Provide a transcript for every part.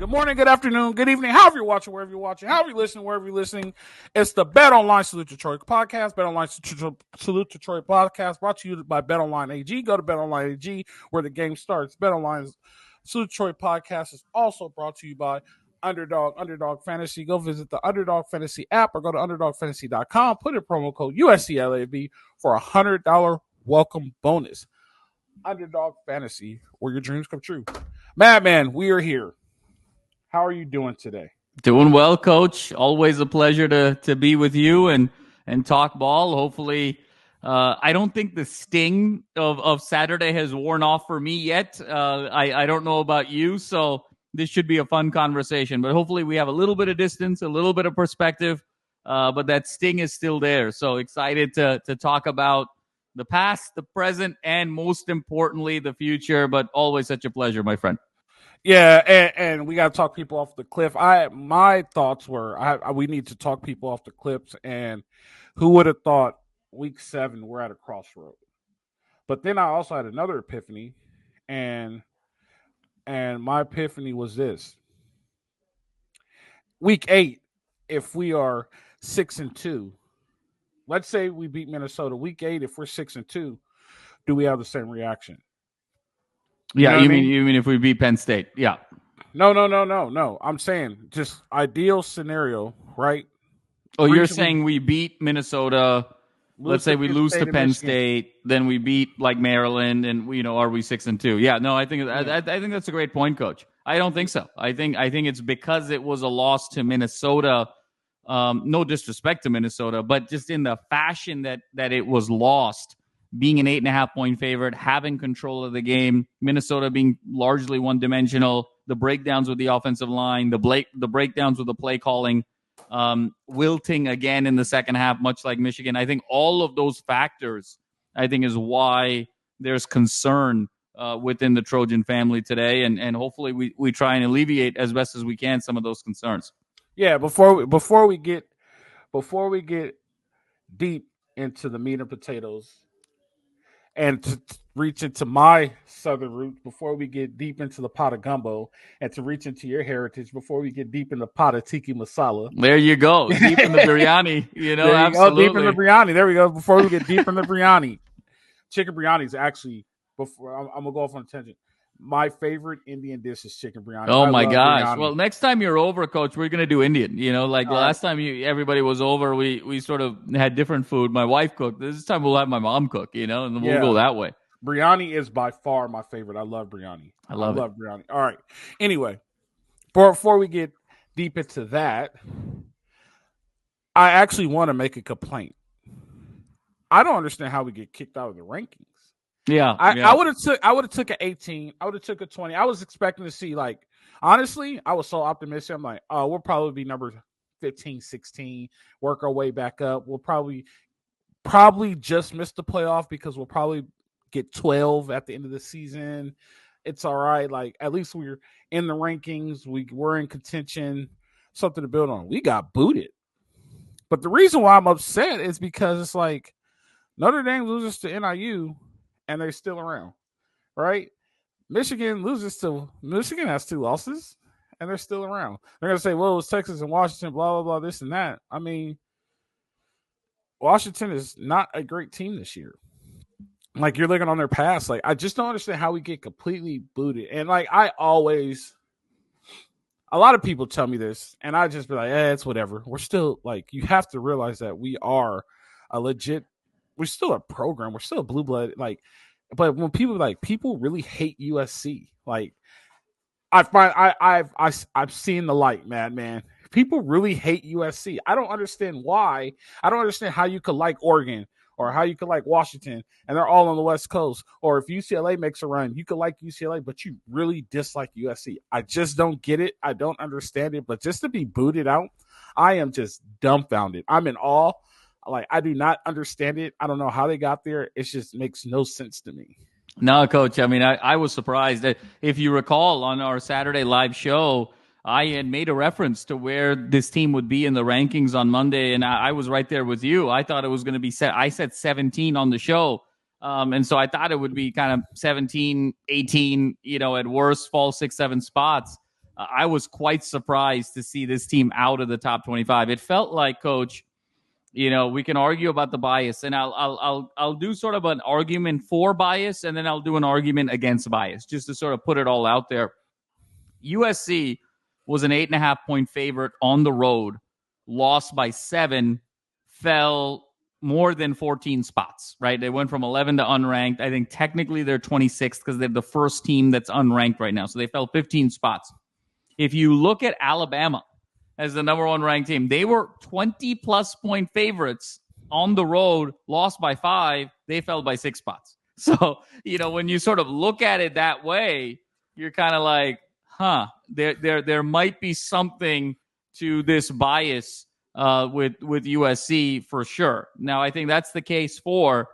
Good morning, good afternoon, good evening, however you're watching, wherever you're watching, however you're listening, wherever you're listening. It's the Bet Online Salute Detroit podcast, Bet Online Salute Detroit podcast, brought to you by Bet Online AG. Go to Bet Online AG, where the game starts. Bet Online Salute Detroit podcast is also brought to you by Underdog Fantasy. Go visit the Underdog Fantasy app or go to UnderdogFantasy.com. Put in promo code USCLAB for $100 welcome bonus. Underdog Fantasy, where your dreams come true. Madman, we are here. How are you doing today? Doing well, Coach. Always a pleasure to be with you and talk ball. Hopefully, I don't think the sting of Saturday has worn off for me yet. I don't know about you, so this should be a fun conversation. But hopefully we have a little bit of distance, a little bit of perspective, but that sting is still there. So excited to talk about the past, the present, and most importantly, the future. But always such a pleasure, my friend. Yeah, and we got to talk people off the cliff. My thoughts were we need to talk people off the cliffs, and who would have thought week 7 we're at a crossroad. But then I also had another epiphany, and my epiphany was this. Week 8, if we are 6-2, let's say we beat Minnesota. Week 8, if we're 6-2, do we have the same reaction? Yeah, you mean if we beat Penn State? Yeah. No. I'm saying just ideal scenario, right? Oh, you're saying we beat Minnesota. Let's say we lose to Penn State, then we beat like Maryland, and are we 6-2? Yeah, no, I think that's a great point, Coach. I don't think so. I think it's because it was a loss to Minnesota. No disrespect to Minnesota, but just in the fashion that it was lost. Being an 8.5-point favorite, having control of the game, Minnesota being largely one-dimensional, the breakdowns with the offensive line, the breakdowns with the play calling, wilting again in the second half, much like Michigan. I think all of those factors, is why there's concern within the Trojan family today, and hopefully we try and alleviate as best as we can some of those concerns. Yeah, before we get deep into the meat and potatoes, and to reach into my southern roots, before we get deep into the pot of gumbo, and to reach into your heritage, before we get deep in the pot of tiki masala. There you go. Deep in the biryani. Absolutely. Go, deep in the biryani. There we go. Before we get deep in the biryani. Chicken biryani is actually, before I'm going to go off on a tangent, my favorite Indian dish is chicken biryani. Oh, my gosh. Biryani. Well, next time you're over, Coach, we're going to do Indian. Last time everybody was over, we sort of had different food. My wife cooked. This time we'll have my mom cook, and then we'll go that way. Biryani is by far my favorite. I love biryani. I love biryani. All right. Anyway, before we get deep into that, I actually want to make a complaint. I don't understand how we get kicked out of the rankings. Yeah, I would have took an 18. I would have took a 20. I was expecting to see, honestly, I was so optimistic. I'm like, oh, we'll probably be number 15, 16, work our way back up. We'll probably just miss the playoff because we'll probably get 12 at the end of the season. It's all right. At least we're in the rankings. We're in contention, something to build on. We got booted. But the reason why I'm upset is because it's like Notre Dame loses to NIU, and they're still around, right? Michigan has 2 losses, and they're still around. They're going to say, well, it was Texas and Washington, blah, blah, blah, this and that. I mean, Washington is not a great team this year. You're looking on their past. I just don't understand how we get completely booted. And, a lot of people tell me this, and I just be like, it's whatever. We're still, you have to realize that we are we're still a program. We're still a blue blood. But when people really hate USC. I've seen the light, man. People really hate USC. I don't understand why. I don't understand how you could like Oregon or how you could like Washington, and they're all on the West Coast. Or if UCLA makes a run, you could like UCLA, but you really dislike USC. I just don't get it. I don't understand it. But just to be booted out, I am just dumbfounded. I'm in awe. I do not understand it. I don't know how they got there. It just makes no sense to me. No, Coach. I was surprised that, if you recall, on our Saturday live show, I had made a reference to where this team would be in the rankings on Monday, and I was right there with you. I thought it was going to be I said 17 on the show, and so I thought it would be kind of 17, 18, at worst, fall 6, 7 spots. I was quite surprised to see this team out of the top 25. It felt like, Coach, we can argue about the bias, and I'll do sort of an argument for bias, and then I'll do an argument against bias, just to sort of put it all out there. USC was an 8.5-point favorite on the road, lost by 7, fell more than 14 spots, right? They went from 11 to unranked. I think technically they're 26th because they're the first team that's unranked right now. So they fell 15 spots. If you look at Alabama as the number 1 ranked team, they were 20-plus point favorites on the road, lost by 5. They fell by 6 spots. So, when you sort of look at it that way, you're kind of like, there might be something to this bias with USC for sure. Now, I think that's the case I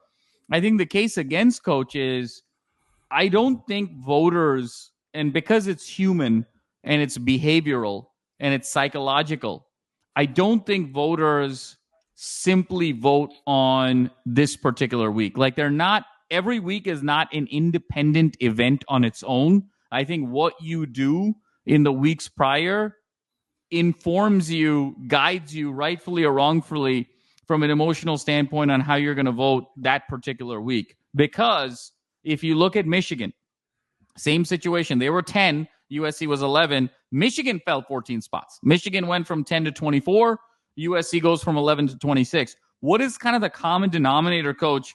think the case against, Coach, is I don't think voters, and because it's human and it's behavioral and it's psychological, I don't think voters simply vote on this particular week. Like, every week is not an independent event on its own. I think what you do in the weeks prior informs you, guides you, rightfully or wrongfully, from an emotional standpoint on how you're going to vote that particular week. Because if you look at Michigan, same situation. They were 10. USC was 11. Michigan fell 14 spots. Michigan went from 10 to 24. USC goes from 11 to 26. What is kind of the common denominator, Coach,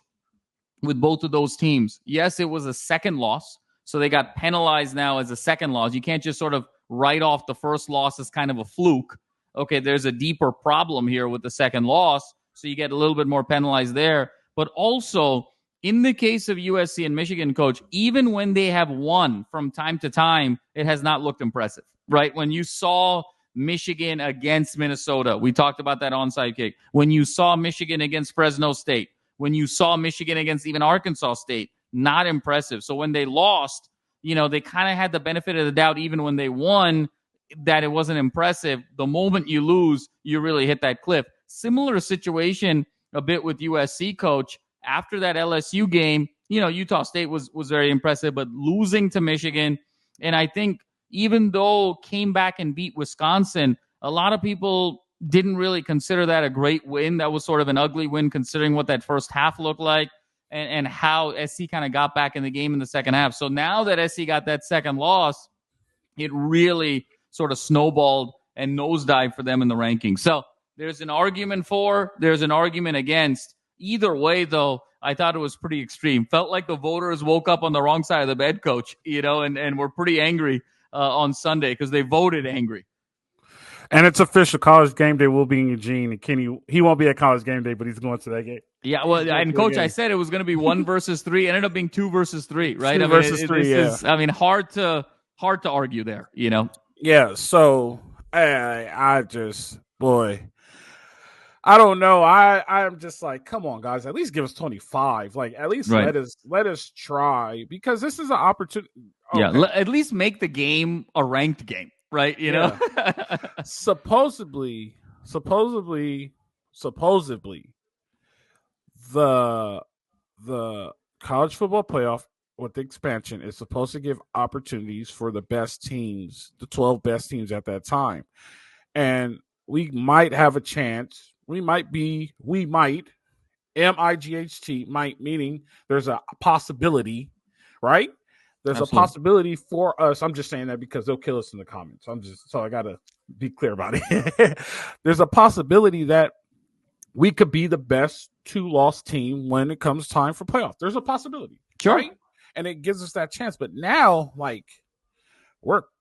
with both of those teams? Yes, it was a second loss. So they got penalized now as a second loss. You can't just sort of write off the first loss as kind of a fluke. Okay, there's a deeper problem here with the second loss. So you get a little bit more penalized there. But also, in the case of USC and Michigan, Coach, even when they have won from time to time, it has not looked impressive, right? When you saw Michigan against Minnesota, we talked about that onside kick. When you saw Michigan against Fresno State, when you saw Michigan against even Arkansas State, not impressive. So when they lost, they kind of had the benefit of the doubt, even when they won, that it wasn't impressive. The moment you lose, you really hit that cliff. Similar situation a bit with USC, Coach. After that LSU game, Utah State was very impressive, but losing to Michigan, and I think even though came back and beat Wisconsin, a lot of people didn't really consider that a great win. That was sort of an ugly win considering what that first half looked like and how SC kind of got back in the game in the second half. So now that SC got that second loss, it really sort of snowballed and nosedived for them in the rankings. So there's an argument for, there's an argument against. Either way, though, I thought it was pretty extreme. Felt like the voters woke up on the wrong side of the bed, Coach, and were pretty angry on Sunday because they voted angry. And it's official. College game day will be in Eugene. And Kenny, he won't be at college game day, but he's going to that game. Yeah, well, and Coach, I said it was going to be 1 versus 3. Ended up being 2 versus 3, right? 2 versus 3, yeah. Hard to argue there, Yeah, so I just, boy, I don't know. I'm just like, come on, guys, at least give us 25. Like, at least right. let us try, because this is an opportunity. Okay. Yeah, at least make the game a ranked game. Right, Yeah. supposedly, the college football playoff with the expansion is supposed to give opportunities for the best teams, the 12 best teams at that time, and we might have a chance. MIGHT, meaning there's a possibility, right? There's Absolutely. a possibility for us. I'm just saying that because they'll kill us in the comments. So I got to be clear about it. There's a possibility that we could be the best 2-loss team when it comes time for playoffs. There's a possibility. Sure. Right? And it gives us that chance. But now, like,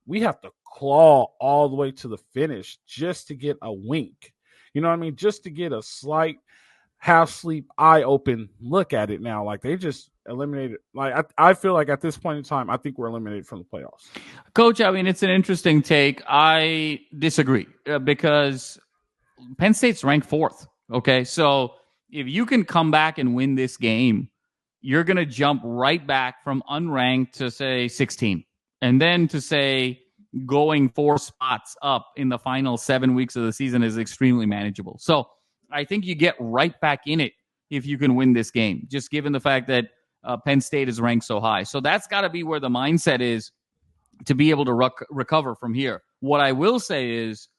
we have to claw all the way to the finish just to get a wink. You know what I mean? Just to get a slight half-sleep, eye-open look at it now. Like, they just eliminated. Like, I feel like at this point in time, I think we're eliminated from the playoffs. Coach, I mean, it's an interesting take. I disagree because Penn State's ranked 4th. Okay, so if you can come back and win this game, you're going to jump right back from unranked to, say, 16. And then to say going 4 spots up in the final 7 weeks of the season is extremely manageable. So I think you get right back in it if you can win this game, just given the fact that Penn State is ranked so high. So that's got to be where the mindset is to be able to recover from here. What I will say is,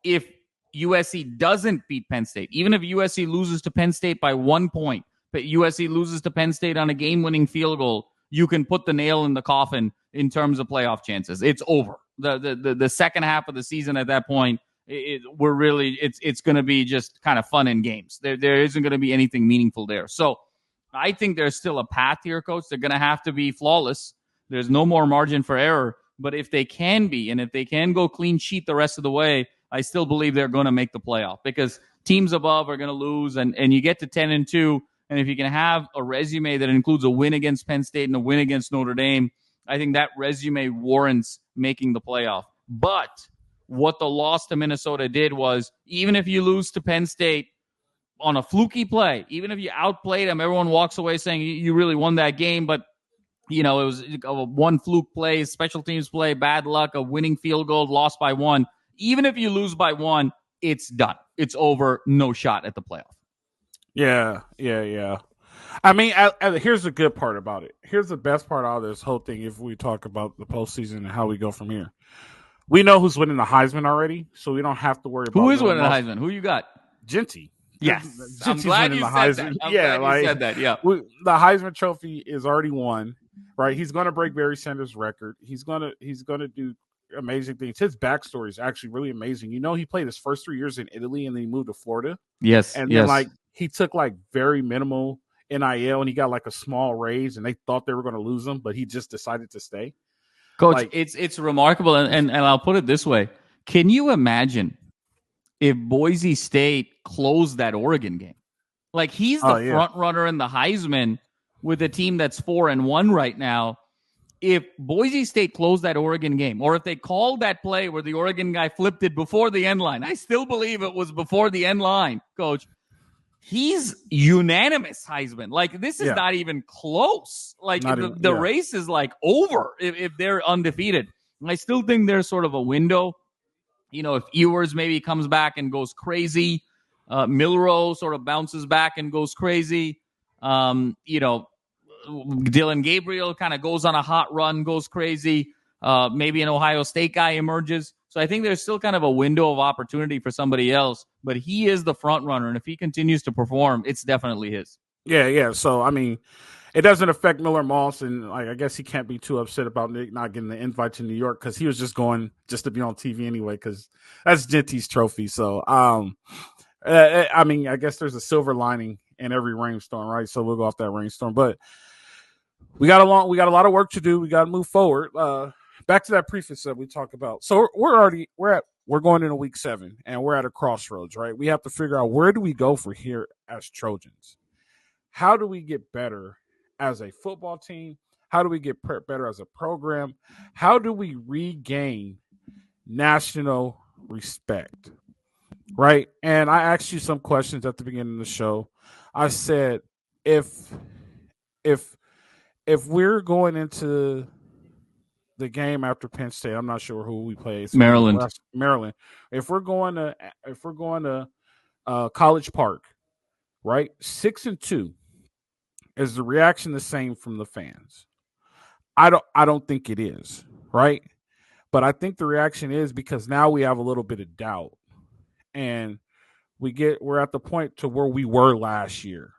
if USC doesn't beat Penn State, even if USC loses to Penn State by 1 point, but USC loses to Penn State on a game-winning field goal, you can put the nail in the coffin in terms of playoff chances. It's over. The second half of the season at that point, it's going to be just kind of fun and games. There isn't going to be anything meaningful there. So I think there's still a path here, Coach. They're going to have to be flawless. There's no more margin for error. But if they can be, and if they can go clean sheet the rest of the way, I still believe they're going to make the playoff, because teams above are going to lose, and you get to 10-2. And if you can have a resume that includes a win against Penn State and a win against Notre Dame, I think that resume warrants making the playoff. But what the loss to Minnesota did was, even if you lose to Penn State on a fluky play, even if you outplayed them, everyone walks away saying you really won that game, but it was one fluke play, special teams play, bad luck, a winning field goal, lost by 1. Even if you lose by 1, it's done. It's over. No shot at the playoff. Yeah. I mean, here's the good part about it. Here's the best part out of this whole thing. If we talk about the postseason and how we go from here, we know who's winning the Heisman already, so we don't have to worry about who is winning the Heisman. Who you got? Gentry. Yes, I'm glad you said that. You said that. Yeah, the Heisman Trophy is already won. Right, he's going to break Barry Sanders' record. He's going to do amazing things. His backstory is actually really amazing. He played his first 3 years in Italy, and then he moved to Florida. Yes, and then he took very minimal NIL, and he got a small raise, and they thought they were going to lose him, but he just decided to stay. Coach, it's remarkable, and I'll put it this way: can you imagine if Boise State closed that Oregon game? He's the front runner in the Heisman with a team that's 4-1 right now. If Boise State closed that Oregon game, or if they called that play where the Oregon guy flipped it before the end line, I still believe it was before the end line, Coach. He's unanimous Heisman. This is not even close. The race is over if they're undefeated. And I still think there's sort of a window. If Ewers maybe comes back and goes crazy, Milroe sort of bounces back and goes crazy. Dylan Gabriel kind of goes on a hot run, goes crazy. Maybe an Ohio State guy emerges. So I think there's still kind of a window of opportunity for somebody else, but he is the front runner. And if he continues to perform, it's definitely his. Yeah. So, I mean, it doesn't affect Miller Moss. And I guess he can't be too upset about Nick not getting the invite to New York, because he was just going just to be on TV anyway, because that's Gentry's trophy. So, I mean, I guess there's a silver lining in every rainstorm, right? So we'll go off that rainstorm, but we got a lot of work to do. We got to move forward. Back to that preface that we talked about. So we're going into week 7, and we're at a crossroads, right? We have to figure out, where do we go for here as Trojans? How do we get better as a football team? How do we get better as a program? How do we regain national respect? Right? And I asked you some questions at the beginning of the show. I said, if we're going into the game after Penn State, I'm not sure who we play. Maryland. If we're going to College Park, right? 6-2, is the reaction the same from the fans? I don't think it is, right? But I think the reaction is because now we have a little bit of doubt, and we're at the point to where we were last year.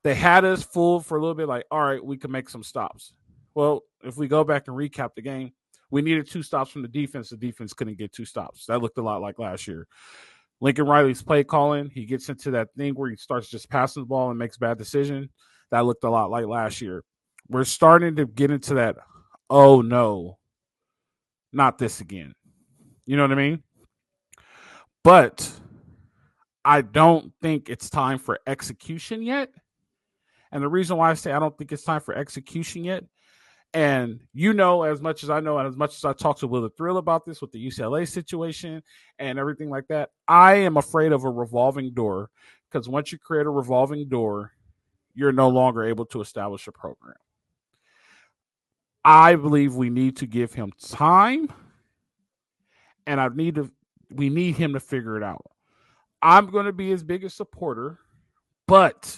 They had us fooled for a little bit, all right, we can make some stops. Well, if we go back and recap the game, we needed 2 stops from the defense. The defense couldn't get 2 stops. That looked a lot like last year. Lincoln Riley's play calling, he gets into that thing where he starts just passing the ball and makes bad decisions. That looked a lot like last year. We're starting to get into that, oh, no, not this again. You know what I mean? But I don't think it's time for execution yet. And the reason why I say I don't think it's time for execution yet, and as much as I know, and as much as I talked to Will the Thrill about this with the UCLA situation and everything like that, I am afraid of a revolving door, because once you create a revolving door, you're no longer able to establish a program. I believe we need to give him time, and we need him to figure it out. I'm going to be his biggest supporter, but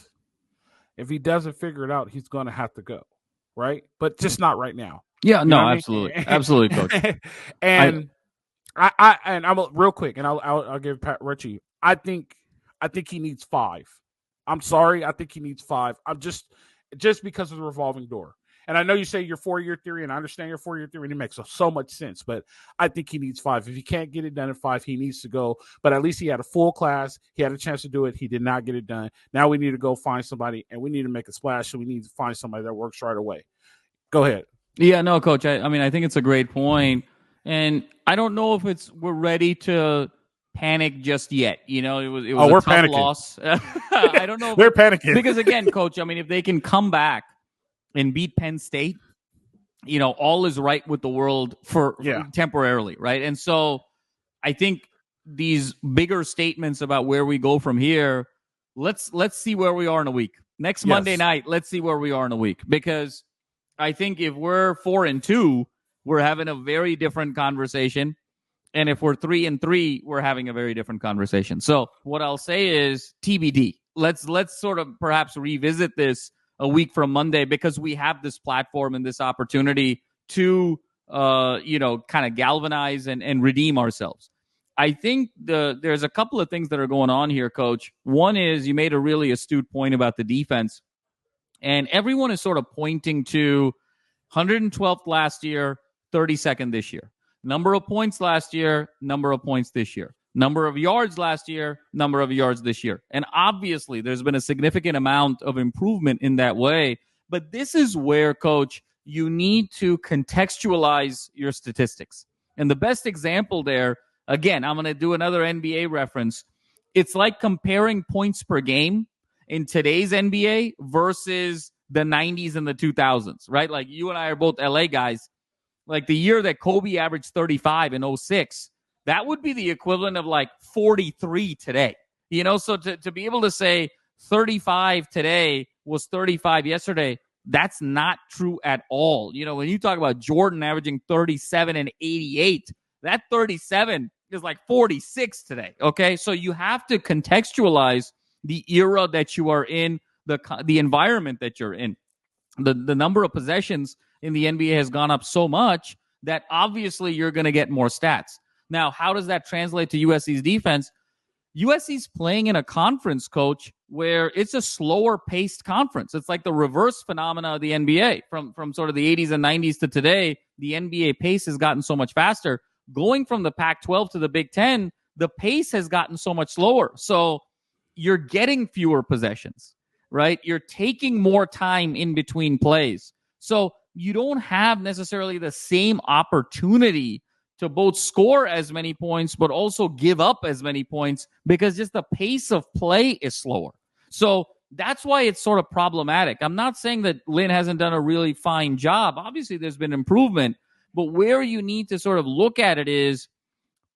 if he doesn't figure it out, he's going to have to go, right? But just not right now. Yeah, no, absolutely. Absolutely, Coach. And I'm real quick, and I'll give Pat Ritchie. I think he needs 5. I'm sorry, I think he needs 5. I'm just because of the revolving door. And I know you say your 4-year theory, and I understand your 4-year theory, and it makes so much sense. But I think he needs 5. If he can't get it done at 5, he needs to go. But at least he had a full class. He had a chance to do it. He did not get it done. Now we need to go find somebody, and we need to make a splash. So we need to find somebody that works right away. Go ahead. Yeah, no, Coach. I mean, I think it's a great point. And I don't know if we're ready to panic just yet. You know, it was a tough panicking. Loss. I don't know. We're panicking. Because, again, Coach, I mean, if they can come back and beat Penn State, you know, all is right with the world for temporarily, right? And so I think these bigger statements about where we go from here, let's see where we are in a week. Next Monday night, let's see where we are in a week. Because I think if we're 4-2, we're having a very different conversation. And if we're 3-3, we're having a very different conversation. So what I'll say is TBD. Let's sort of perhaps revisit this a week from Monday, because we have this platform and this opportunity to, kind of galvanize and redeem ourselves. I think there's a couple of things that are going on here, Coach. One is you made a really astute point about the defense, and everyone is sort of pointing to 112th last year, 32nd this year. Number of points last year, number of points this year. Number of yards last year, number of yards this year. And obviously, there's been a significant amount of improvement in that way. But this is where, Coach, you need to contextualize your statistics. And the best example there, again, I'm going to do another NBA reference. It's like comparing points per game in today's NBA versus the 90s and the 2000s, right? Like you and I are both LA guys. Like the year that Kobe averaged 35 in 06, that would be the equivalent of like 43 today. You know, so to be able to say 35 today was 35 yesterday, that's not true at all. You know, when you talk about Jordan averaging 37 and 88, that 37 is like 46 today. Okay, so you have to contextualize the era that you are in, the environment that you're in. The number of possessions in the NBA has gone up so much that obviously you're going to get more stats. Now, how does that translate to USC's defense? USC's playing in a conference, Coach, where it's a slower paced conference. It's like the reverse phenomena of the NBA. From sort of the 80s and 90s to today, the NBA pace has gotten so much faster. Going from the Pac-12 to the Big Ten, the pace has gotten so much slower. So you're getting fewer possessions, right? You're taking more time in between plays. So you don't have necessarily the same opportunity to both score as many points, but also give up as many points, because just the pace of play is slower. So that's why it's sort of problematic. I'm not saying that Lynn hasn't done a really fine job. Obviously, there's been improvement, but where you need to sort of look at it is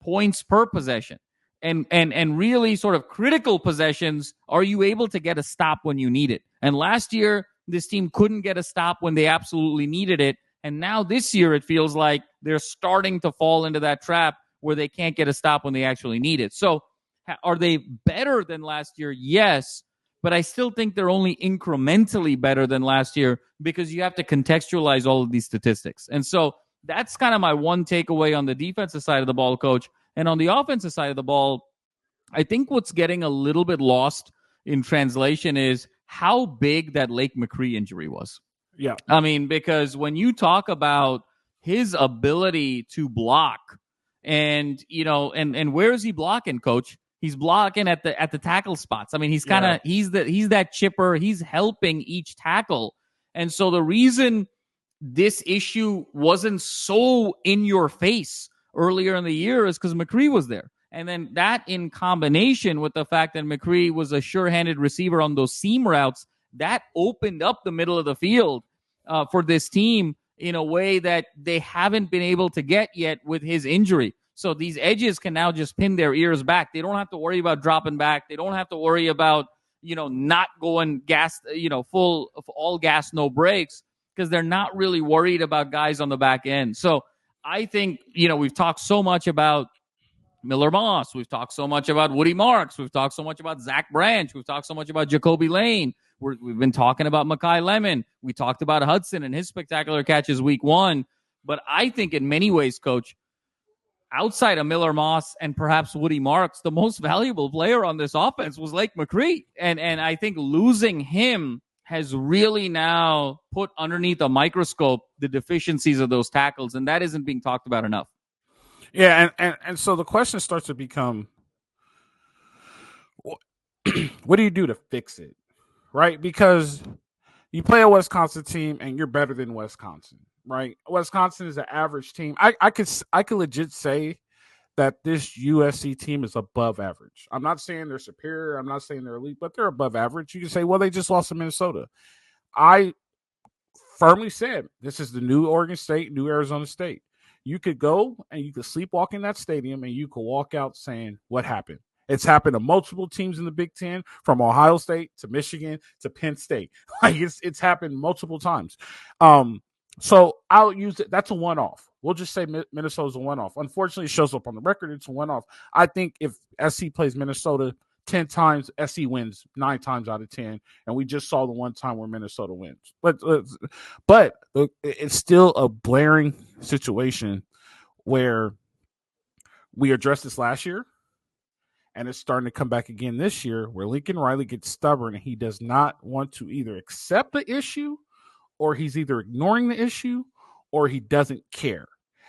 points per possession. And really sort of critical possessions, are you able to get a stop when you need it? And last year, this team couldn't get a stop when they absolutely needed it. And now this year, it feels like they're starting to fall into that trap where they can't get a stop when they actually need it. So are they better than last year? Yes. But I still think they're only incrementally better than last year, because you have to contextualize all of these statistics. And so that's kind of my one takeaway on the defensive side of the ball, Coach. And on the offensive side of the ball, I think what's getting a little bit lost in translation is how big that Lake McCree injury was. Yeah. I mean, because when you talk about his ability to block and, you know, and where is he blocking, Coach? He's blocking at the tackle spots. I mean, he's kind of, he's that chipper. He's helping each tackle. And so the reason this issue wasn't so in your face earlier in the year is because McCree was there. And then that in combination with the fact that McCree was a sure-handed receiver on those seam routes, that opened up the middle of the field for this team in a way that they haven't been able to get yet with his injury. So these edges can now just pin their ears back. They don't have to worry about dropping back. They don't have to worry about, you know, not going gas, you know, full of all gas, no brakes, because they're not really worried about guys on the back end. So I think, you know, we've talked so much about Miller Moss. We've talked so much about Woody Marks. We've talked so much about Zach Branch. We've talked so much about Jacoby Lane. We've been talking about Makai Lemon. We talked about Hudson and his spectacular catches week one. But I think in many ways, Coach, outside of Miller Moss and perhaps Woody Marks, the most valuable player on this offense was Lake McCree. And I think losing him has really now put underneath a microscope the deficiencies of those tackles, and that isn't being talked about enough. Yeah, and so the question starts to become, what do you do to fix it, right? Because you play a Wisconsin team and you're better than Wisconsin, right? Wisconsin is an average team. I could legit say that this USC team is above average. I'm not saying they're superior. I'm not saying they're elite, but they're above average. You can say, well, they just lost to Minnesota. I firmly said this is the new Oregon State, new Arizona State. You could go and you could sleepwalk in that stadium and you could walk out saying, what happened? It's happened to multiple teams in the Big Ten, from Ohio State to Michigan to Penn State. Like it's happened multiple times. So I'll use it. That's a one-off. We'll just say Minnesota's a one-off. Unfortunately, it shows up on the record. It's a one-off. I think if SC plays Minnesota 10 times, SC wins 9 times out of 10. And we just saw the one time where Minnesota wins. But it's still a blaring situation where we addressed this last year. And it's starting to come back again this year, where Lincoln Riley gets stubborn and he does not want to either accept the issue, or he's either ignoring the issue, or he doesn't care.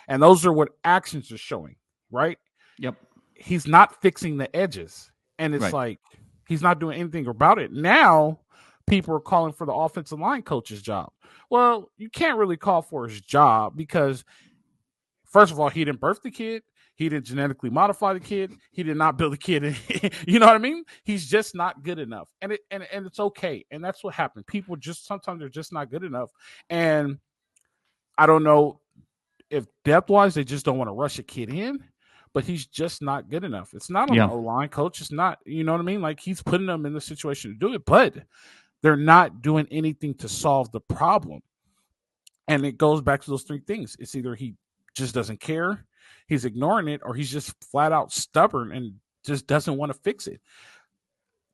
And those are what actions are showing, right? Yep. He's not fixing the edges. And it's like he's not doing anything about it. Now people are calling for the offensive line coach's job. Well, you can't really call for his job because, first of all, he didn't birth the kid. He didn't genetically modify the kid. He did not build a kid. You know what I mean? He's just not good enough. And it's okay. And that's what happened. People just sometimes they're just not good enough. And I don't know if depth-wise they just don't want to rush a kid in, but he's just not good enough. It's not on the O-line coach. It's not, you know what I mean? Like, he's putting them in the situation to do it, but they're not doing anything to solve the problem. And it goes back to those 3 things. It's either he just doesn't care, he's ignoring it, or he's just flat out stubborn and just doesn't want to fix it.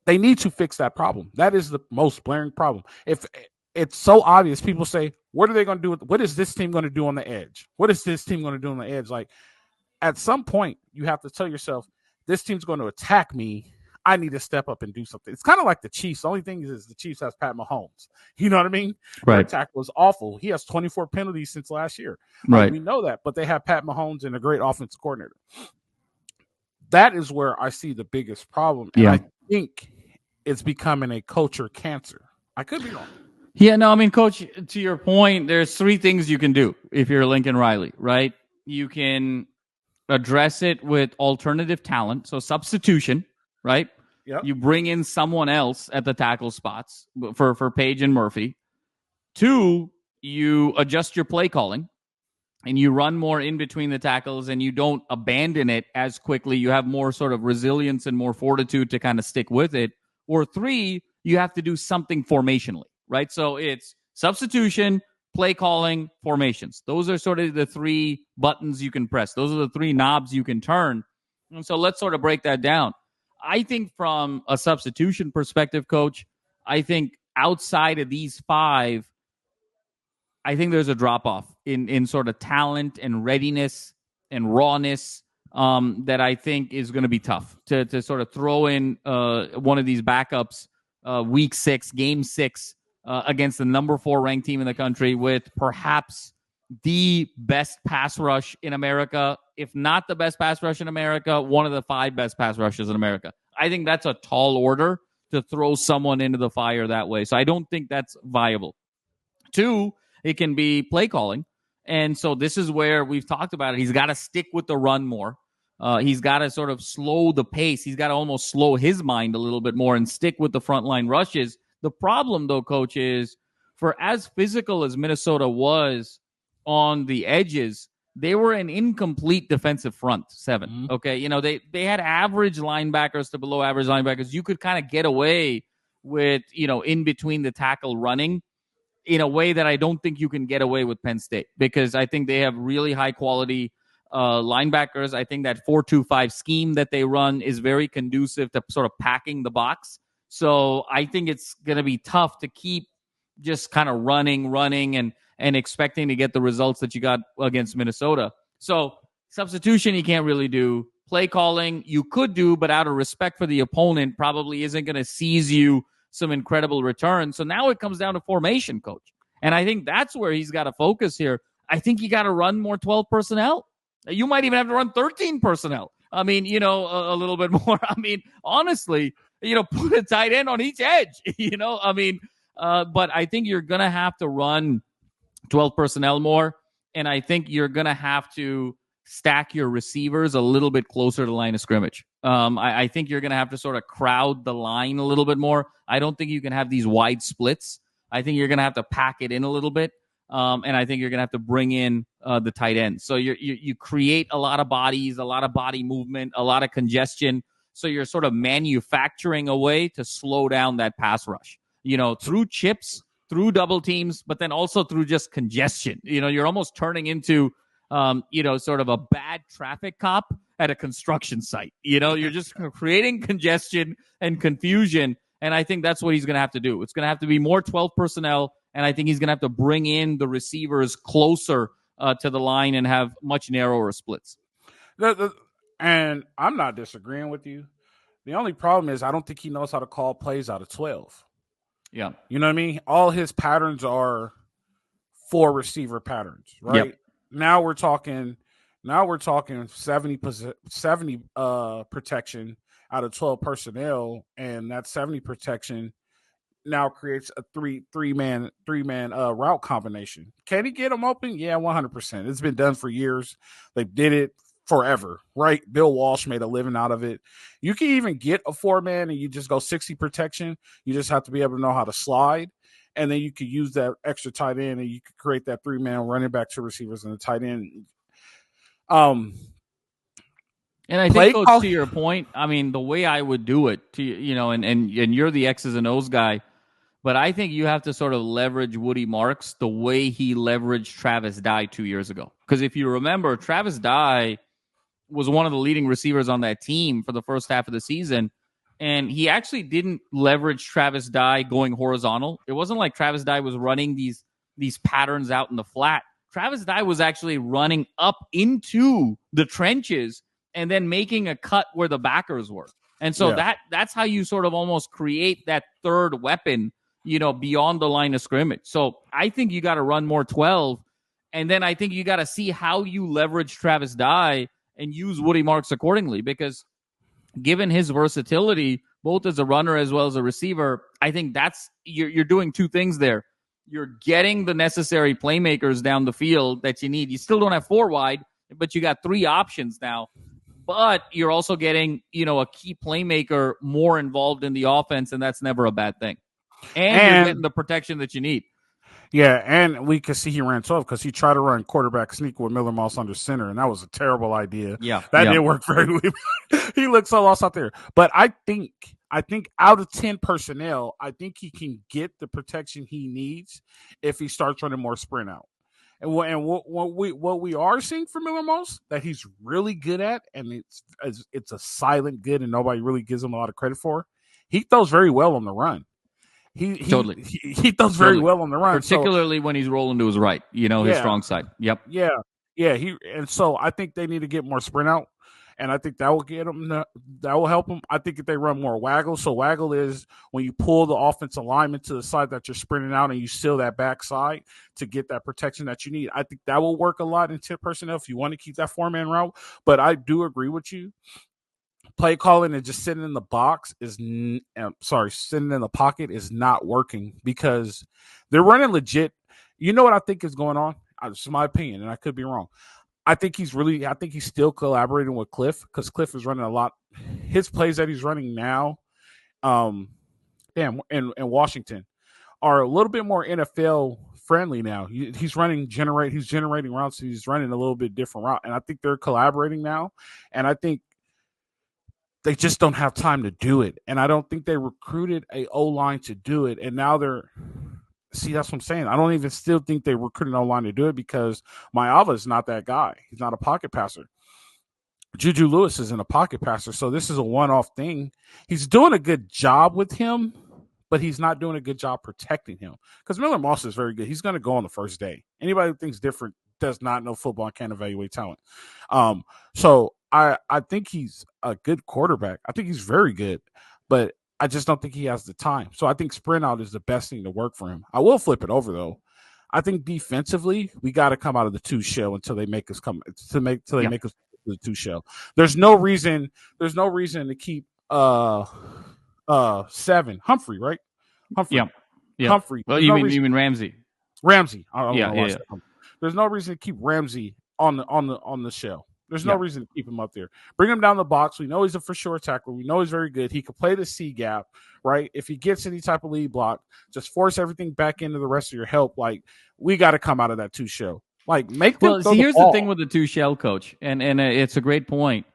They need to fix that problem. That is the most blaring problem. If it's so obvious, people say, what are they going to do? What is this team going to do on the edge? What is this team going to do on the edge? Like, at some point, you have to tell yourself, this team's going to attack me. I need to step up and do something. It's kind of like the Chiefs. The only thing is the Chiefs has Pat Mahomes. You know what I mean? Right. Their attack was awful. He has 24 penalties since last year. Right. We know that, but they have Pat Mahomes and a great offensive coordinator. That is where I see the biggest problem. And I think it's becoming a culture cancer. I could be wrong. Yeah, no, I mean, Coach, to your point, there's 3 things you can do if you're Lincoln Riley, right? You can address it with alternative talent, so substitution, right? Yep. You bring in someone else at the tackle spots for Paige and Murphy. 2, you adjust your play calling and you run more in between the tackles and you don't abandon it as quickly. You have more sort of resilience and more fortitude to kind of stick with it. Or 3, you have to do something formationally, right? So it's substitution, play calling, formations. Those are sort of the 3 buttons you can press. Those are the 3 knobs you can turn. And so let's sort of break that down. I think from a substitution perspective, Coach, I think outside of these 5, I think there's a drop-off in sort of talent and readiness and rawness that I think is going to be tough to sort of throw in one of these backups week 6, game 6 against the number 4 ranked team in the country with perhaps the best pass rush in America, if not the best pass rush in America, one of the 5 best pass rushes in America. I think that's a tall order to throw someone into the fire that way. So I don't think that's viable. 2, it can be play calling. And so this is where we've talked about it. He's got to stick with the run more. He's got to sort of slow the pace. He's got to almost slow his mind a little bit more and stick with the frontline rushes. The problem, though, Coach, is for as physical as Minnesota was on the edges, they were an incomplete defensive front 7. Mm-hmm. Okay. You know, they had average linebackers to below average linebackers. You could kind of get away with, you know, in between the tackle running in a way that I don't think you can get away with Penn State, because I think they have really high quality linebackers. I think that 4-2-5 scheme that they run is very conducive to sort of packing the box. So I think it's going to be tough to keep just kind of running and expecting to get the results that you got against Minnesota. So Substitution, you can't really do. Play calling, you could do, but out of respect for the opponent, probably isn't going to seize you some incredible returns. So now it comes down to formation, coach. And I think that's where he's got to focus here. I think you got to run more 12 personnel. You might even have to run 13 personnel. I mean, a little bit more. I mean, honestly, put a tight end on each edge, but I think you're going to have to run 12 personnel more. And I think you're going to have to stack your receivers a little bit closer to the line of scrimmage. I think you're going to have to sort of crowd the line a little bit more. I don't think you can have these wide splits. I think you're going to have to pack it in a little bit. And I think you're going to have to bring in the tight end. So you create a lot of bodies, a lot of body movement, a lot of congestion. So you're sort of manufacturing a way to slow down that pass rush, through chips, through double teams, but then also through just congestion. You're almost turning into sort of a bad traffic cop at a construction site. You're just creating congestion and confusion. And I think that's what he's going to have to do. It's going to have to be more 12 personnel. And I think he's going to have to bring in the receivers closer to the line and have much narrower splits. And I'm not disagreeing with you. The only problem is I don't think he knows how to call plays out of 12. Yeah. You know what I mean? All his patterns are 4 receiver patterns, right? Yep. Now we're talking 70 protection out of 12 personnel, and that 70 protection now creates a three man route combination. Can he get them open? Yeah, 100%. It's been done for years. They did it forever, right? Bill Walsh made a living out of it. You can even get a 4-man and you just go 60 protection. You just have to be able to know how to slide. And then you could use that extra tight end and you could create that 3-man running back to receivers and the tight end. And I think, Coach, to your point, I mean, the way I would do it, and you're the X's and O's guy, but I think you have to sort of leverage Woody Marks the way he leveraged Travis Dye 2 years ago. Because if you remember, Travis Dye was one of the leading receivers on that team for the first half of the season. And he actually didn't leverage Travis Dye going horizontal. It wasn't like Travis Dye was running these patterns out in the flat. Travis Dye was actually running up into the trenches and then making a cut where the backers were. And so that's how you sort of almost create that third weapon, beyond the line of scrimmage. So I think you got to run more 12. And then I think you got to see how you leverage Travis Dye and use Woody Marks accordingly, because given his versatility, both as a runner as well as a receiver, I think that's you're doing two things there. You're getting the necessary playmakers down the field that you need. You still don't have 4 wide, but you got 3 options now. But you're also getting, a key playmaker more involved in the offense, and that's never a bad thing. And you're getting the protection that you need. Yeah, and we could see he ran 12 because he tried to run quarterback sneak with Miller Moss under center, and that was a terrible idea. Yeah, that didn't work very well. He looked so lost out there. But I think out of 10 personnel, I think he can get the protection he needs if he starts running more sprint out. And what we are seeing from Miller Moss that he's really good at, and it's a silent good, and nobody really gives him a lot of credit for. He throws very well on the run. He throws very well on the run, particularly when he's rolling to his right. His strong side. Yep. Yeah. And so I think they need to get more sprint out, and I think that will get them. That will help them. I think if they run more waggle, so waggle is when you pull the offensive lineman to the side that you're sprinting out, and you seal that backside to get that protection that you need. I think that will work a lot in 10 personnel if you want to keep that 4-man route. But I do agree with you. Play calling and just sitting in the sitting in the pocket is not working because they're running legit. You know what I think is going on? This is my opinion, and I could be wrong. I think he's still collaborating with Cliff because Cliff is running a lot. His plays that he's running now, in Washington, are a little bit more NFL friendly now. He's generating routes. He's running a little bit different route, and I think they're collaborating now. And I think they just don't have time to do it. And I don't think they recruited a O-line to do it. And now that's what I'm saying. I don't even still think they recruited an O-line to do it because Maava is not that guy. He's not a pocket passer. Juju Lewis isn't a pocket passer. So this is a one-off thing. He's doing a good job with him, but he's not doing a good job protecting him because Miller Moss is very good. He's going to go on the first day. Anybody who thinks different does not know football and can't evaluate talent. So I think he's a good quarterback. I think he's very good, but I just don't think he has the time. So I think sprint out is the best thing to work for him. I will flip it over though. I think defensively, we got to come out of the 2 shell until they make us come to make till they make us the 2 shell. There's no reason to keep 7 Humphrey, right? Humphrey. Yeah. Humphrey. Well, you mean Ramsey? Ramsey. Yeah. There's no reason to keep Ramsey on the shell. There's no reason to keep him up there. Bring him down the box. We know he's a for sure tackler. We know he's very good. He could play the C gap, right? If he gets any type of lead block, just force everything back into the rest of your help. Like, we got to come out of that 2 shell. Like, make them. Well, here's the thing with the 2 shell, coach, and it's a great point.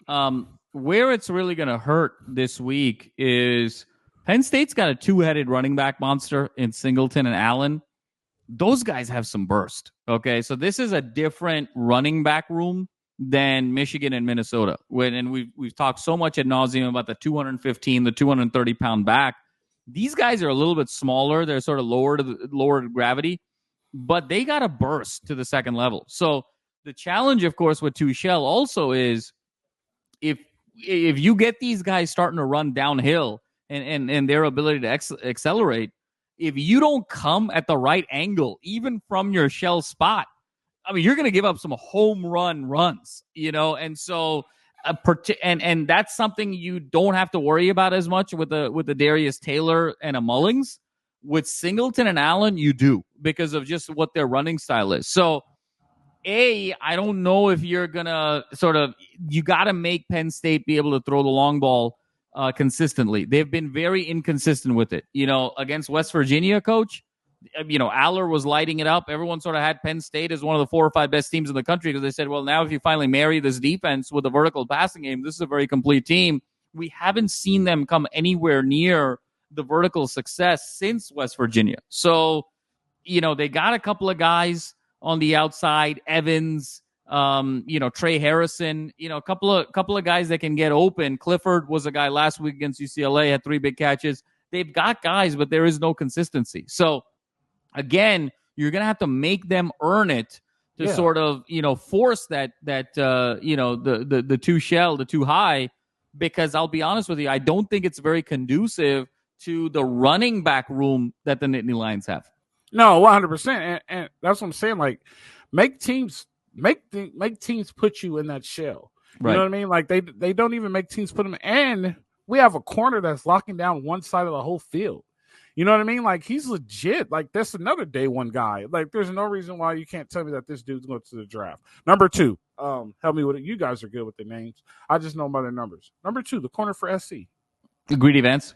Where it's really going to hurt this week is Penn State's got a 2-headed running back monster in Singleton and Allen. Those guys have some burst. Okay, so this is a different running back room than Michigan and Minnesota. And we've talked so much ad nauseum about the 215, the 230-pound back. These guys are a little bit smaller. They're sort of lower to gravity, but they got a burst to the second level. So the challenge, of course, with 2 shell also is if you get these guys starting to run downhill and their ability to accelerate, if you don't come at the right angle, even from your shell spot, I mean, you're going to give up some home run runs, and so and that's something you don't have to worry about as much with the Darius Taylor and a Mullings. With Singleton and Allen, you do, because of just what their running style is. So, I don't know if you're going to you got to make Penn State be able to throw the long ball consistently. They've been very inconsistent with it. Against West Virginia, coach, Aller was lighting it up. Everyone sort of had Penn State as one of the 4 or 5 best teams in the country because they said, well, now if you finally marry this defense with a vertical passing game, this is a very complete team. We haven't seen them come anywhere near the vertical success since West Virginia. So, they got a couple of guys on the outside, Evans, Trey Harrison, a couple of guys that can get open. Clifford was a guy last week against UCLA, had 3 big catches. They've got guys, but there is no consistency. So, again, you're going to have to make them earn it to sort of, force that the 2 shell, the 2 high, because I'll be honest with you, I don't think it's very conducive to the running back room that the Nittany Lions have. No, 100%. And that's what I'm saying. Like, make teams put you in that shell. You know what I mean? Like, they don't even make teams put them in. And we have a corner that's locking down one side of the whole field. You know what I mean? Like, he's legit. Like, that's another day 1 guy. Like, there's no reason why you can't tell me that this dude's going to the draft. Number 2, help me with it. You guys are good with the names. I just know by their numbers. Number 2, the corner for SC. Greedy Vance?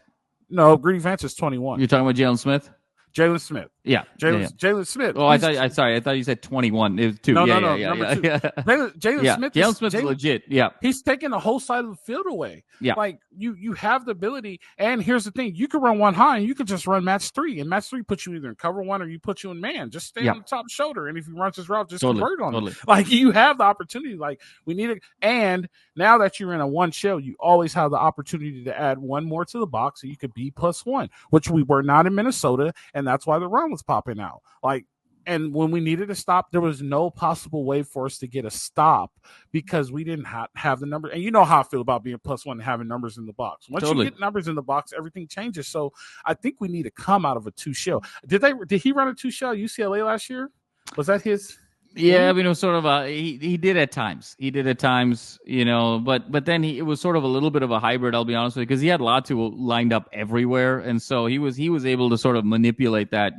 No, Greedy Vance is 21. You're talking about Jaylin Smith? Jaylin Smith. Yeah. Jaylin Smith. Oh, I thought you said 21. It was 2. No. Number 2. Jaylin Smith. Jaylin Smith is legit. Yeah. He's taking the whole side of the field away. Yeah. Like, you have the ability. And here's the thing. You can run 1 high and you can just run match 3. And match 3 puts you either in cover 1 or you put you in man. Just stay on the top shoulder. And if he runs his route, just convert on it. Like, you have the opportunity. Like, we need it. And now that you're in a 1 shell, you always have the opportunity to add 1 more to the box so you could be +1, which we were not in Minnesota. And that's why the run was popping out. Like, and when we needed a stop, there was no possible way for us to get a stop because we didn't have the number. And you know how I feel about being +1 and having numbers in the box. Once you get numbers in the box, everything changes. So I think we need to come out of a 2 shell. Did he run a 2 shell at UCLA last year? Was that his? Yeah, I mean, it was sort of he did at times. But then it was sort of a little bit of a hybrid, I'll be honest with you, because he had Latu lined up everywhere. And so he was able to sort of manipulate that,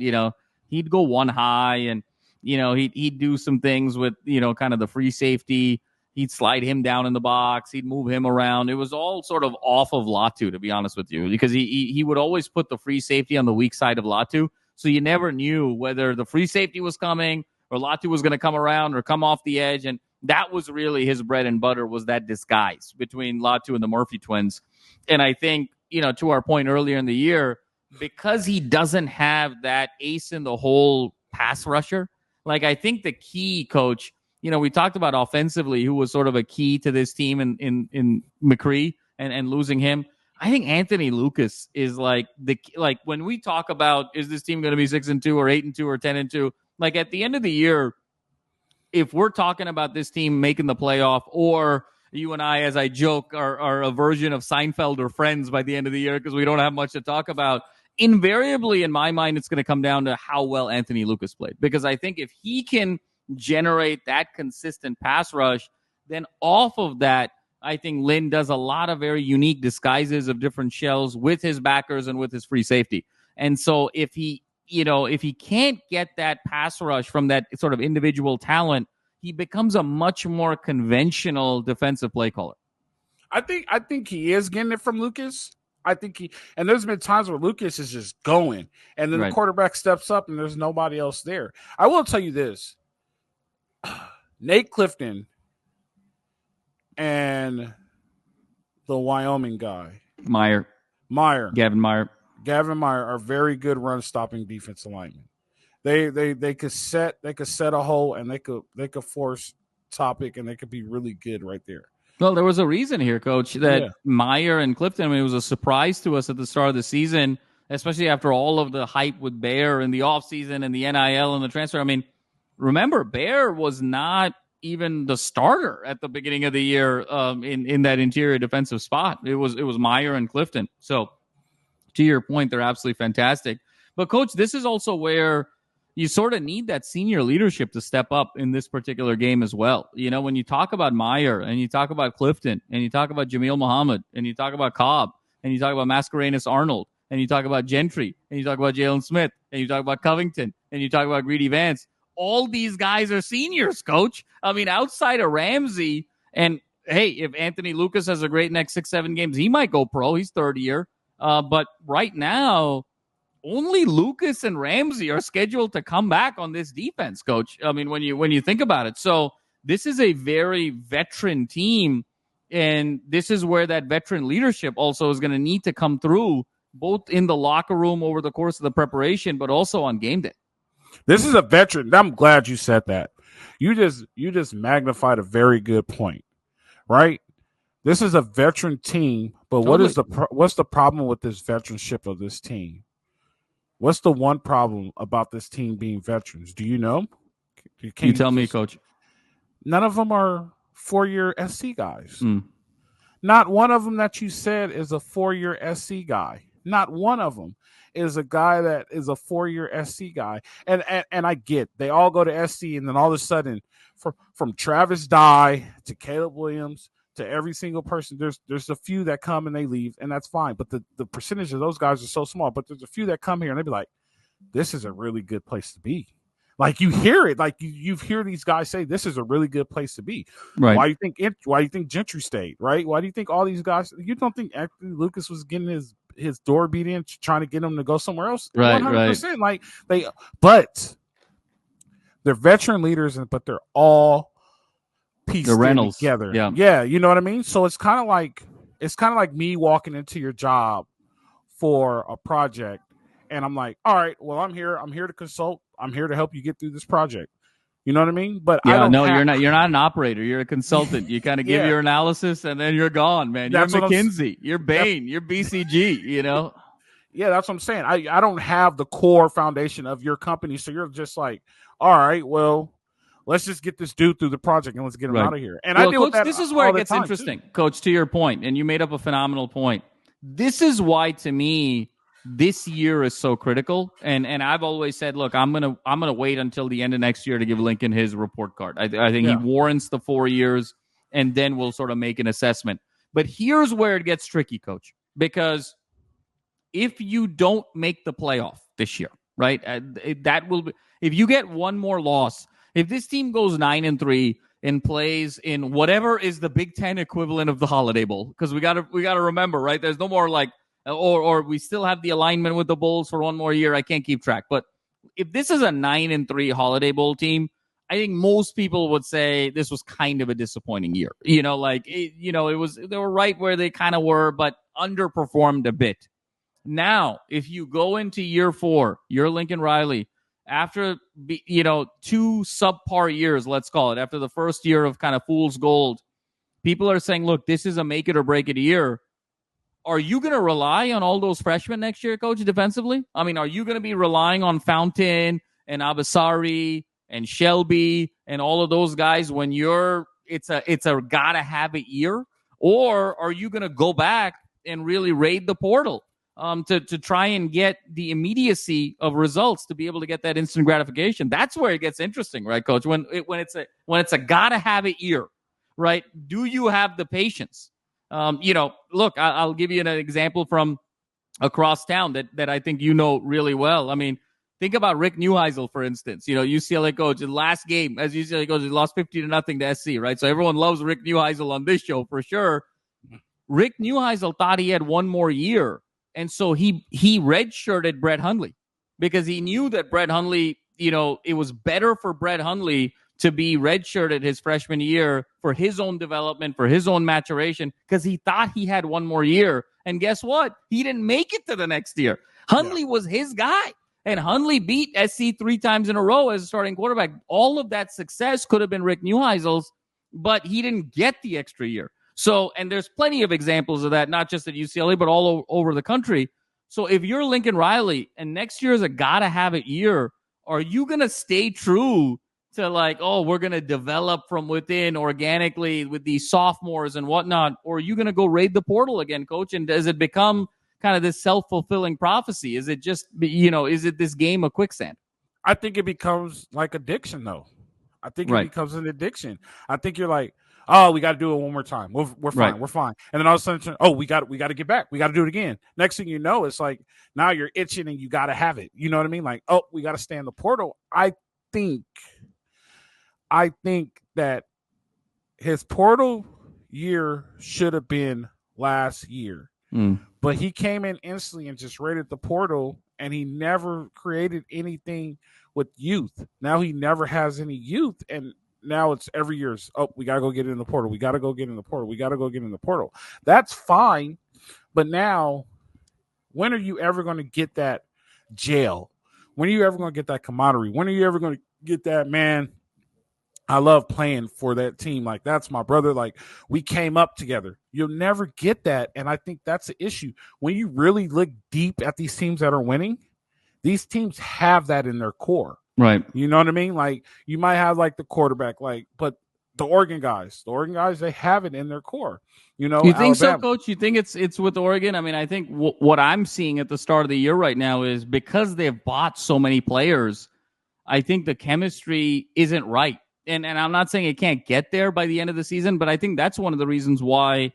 He'd go 1 high and, he'd do some things with, kind of the free safety. He'd slide him down in the box. He'd move him around. It was all sort of off of Latu, to be honest with you, because he would always put the free safety on the weak side of Latu. So you never knew whether the free safety was coming or Latu was going to come around or come off the edge. And that was really his bread and butter, was that disguise between Latu and the Murphy twins. And I think, to our point earlier in the year, because he doesn't have that ace in the hole pass rusher, like, I think the key, coach, we talked about offensively, who was sort of a key to this team in McCree and losing him. I think Anthony Lucas is like when we talk about, is this team going to be 6-2 or 8-2 or 10-2? Like, at the end of the year, if we're talking about this team making the playoff, or you and I, as I joke, are a version of Seinfeld or Friends by the end of the year because we don't have much to talk about, invariably, in my mind, it's going to come down to how well Anthony Lucas played. Because I think if he can generate that consistent pass rush, then off of that, I think Lynn does a lot of very unique disguises of different shells with his backers and with his free safety. And so if he can't get that pass rush from that sort of individual talent, he becomes a much more conventional defensive play caller. I think he is getting it from Lucas. And there's been times where Lucas is just going, and then the quarterback steps up and there's nobody else there. I will tell you this. Nate Clifton and the Wyoming guy, Gavin Meyer are very good run stopping defensive linemen. They could set a hole, and they could force Topic, and they could be really good right there. Well, there was a reason here, Coach, that Meyer and Clifton, I mean, it was a surprise to us at the start of the season, especially after all of the hype with Bear in the offseason and the NIL and the transfer. I mean, remember, Bear was not even the starter at the beginning of the year in that interior defensive spot. It was Meyer and Clifton. So, to your point, they're absolutely fantastic. But, Coach, this is also where you sort of need that senior leadership to step up in this particular game as well. You know, when you talk about Meyer and you talk about Clifton and you talk about Jamil Muhammad and you talk about Cobb and you talk about Mascarenas Arnold and you talk about Gentry and you talk about Jaylin Smith and you talk about Covington and you talk about Greedy Vance, all these guys are seniors, Coach. I mean, outside of Ramsey, and hey, if Anthony Lucas has a great next 6-7 games, he might go pro. He's third year. But right now, only Lucas and Ramsey are scheduled to come back on this defense, Coach. I mean, when you think about it. So this is a very veteran team, and this is where that veteran leadership also is going to need to come through, both in the locker room over the course of the preparation, but also on game day. This is a veteran. I'm glad you said that. You just magnified a very good point, right? This is a veteran team, but totally. What's the problem with this veteranship of this team? What's the one problem about this team being veterans? Do you know? You tell me, Coach. None of them are 4-year SC guys. Not one of them that you said is a 4-year SC guy. Not one of them is a guy that is a 4-year SC guy. And I get they all go to SC, and then all of a sudden, from Travis Dye to Caleb Williams to every single person, there's a few that come and they leave, and that's fine. But the percentage of those guys are so small. But there's a few that come here and they be like, this is a really good place to be. Like, you hear it, like you hear these guys say, this is a really good place to be. Right. Why do you think Gentry stayed? Right? Why do you think all these guys? You don't think Anthony Lucas was getting his door beat in, trying to get him to go somewhere else? Right. 100%. Right. Like but they're veteran leaders, but they're all pieced together. Yeah, you know what I mean? So it's kind of like me walking into your job for a project, and I'm like, all right, well, I'm here to consult. I'm here to help you get through this project. You know what I mean? But you're not an operator. You're a consultant. You kind of give your analysis, and then you're gone, man. You're McKinsey. You're Bain. You're BCG. You know? Yeah, that's what I'm saying. I don't have the core foundation of your company, so you're just like, all right, well, let's just get this dude through the project and let's get him out of here. And I deal with that. This is where it gets interesting, too. Coach, to your point, and you made up a phenomenal point. This is why, to me, this year is so critical. And I've always said, look, I'm gonna wait until the end of next year to give Lincoln his report card. I think he warrants the 4 years, and then we'll sort of make an assessment. But here's where it gets tricky, Coach, because if you don't make the playoff this year, right, that will be, if you get one more loss. If this team goes 9-3 and plays in whatever is the Big Ten equivalent of the Holiday Bowl, because we gotta remember, right? There's no more like, or we still have the alignment with the Bulls for one more year. I can't keep track, but if this is a 9-3 Holiday Bowl team, I think most people would say this was kind of a disappointing year. You know, like they were right where they kind of were, but underperformed a bit. Now, if you go into year 4, you're Lincoln Riley. After, two subpar years, let's call it, after the first year of kind of fool's gold, people are saying, look, this is a make it or break it year. Are you going to rely on all those freshmen next year, Coach, defensively? I mean, are you going to be relying on Fountain and Abasari and Shelby and all of those guys when it's a gotta have it year? Or are you going to go back and really raid the portal to try and get the immediacy of results to be able to get that instant gratification? That's where it gets interesting, right, Coach? When it's a gotta have it year, right? Do you have the patience? Look, I'll give you an example from across town that I think you know really well. I mean, think about Rick Neuheisel, for instance. UCLA coach. The last game as UCLA coach, he lost 50-0 to SC, right? So everyone loves Rick Neuheisel on this show for sure. Rick Neuheisel thought he had one more year, and so he redshirted Brett Hundley because he knew that Brett Hundley, it was better for Brett Hundley to be redshirted his freshman year for his own development, for his own maturation, because he thought he had one more year. And guess what? He didn't make it to the next year. Hundley was his guy. And Hundley beat SC 3 times in a row as a starting quarterback. All of that success could have been Rick Neuheisel's, but he didn't get the extra year. So, and there's plenty of examples of that, not just at UCLA, but all over the country. So if you're Lincoln Riley and next year is a gotta have it year, are you going to stay true to we're going to develop from within organically with these sophomores and whatnot? Or are you going to go raid the portal again, Coach? And does it become kind of this self-fulfilling prophecy? Is it just, is it this game of quicksand? I think it becomes like addiction, though. I think it becomes an addiction. I think you're like, oh, we got to do it one more time. We're fine. Right. We're fine. And then all of a sudden, oh, we got to get back. We got to do it again. Next thing you know, it's like now you're itching and you got to have it. You know what I mean? Like, oh, we got to stay in the portal. I think that his portal year should have been last year. But he came in instantly and just raided the portal, and he never created anything with youth. Now he never has any youth, and now it's every year. Oh, we got to go get in the portal. We got to go get in the portal. We got to go get in the portal. That's fine, but now when are you ever going to get that jail? When are you ever going to get that camaraderie? When are you ever going to get that, man, I love playing for that team. Like, that's my brother. Like, we came up together. You'll never get that. And I think that's the issue. When you really look deep at these teams that are winning, these teams have that in their core. Right. You know what I mean? like, you might have like the quarterback, but the Oregon guys, they have it in their core. You think Alabama. So, Coach? You think it's with Oregon? I mean, I think what I'm seeing at the start of the year right now is because they've bought so many players, I think the chemistry isn't right. And I'm not saying it can't get there by the end of the season, but I think that's one of the reasons why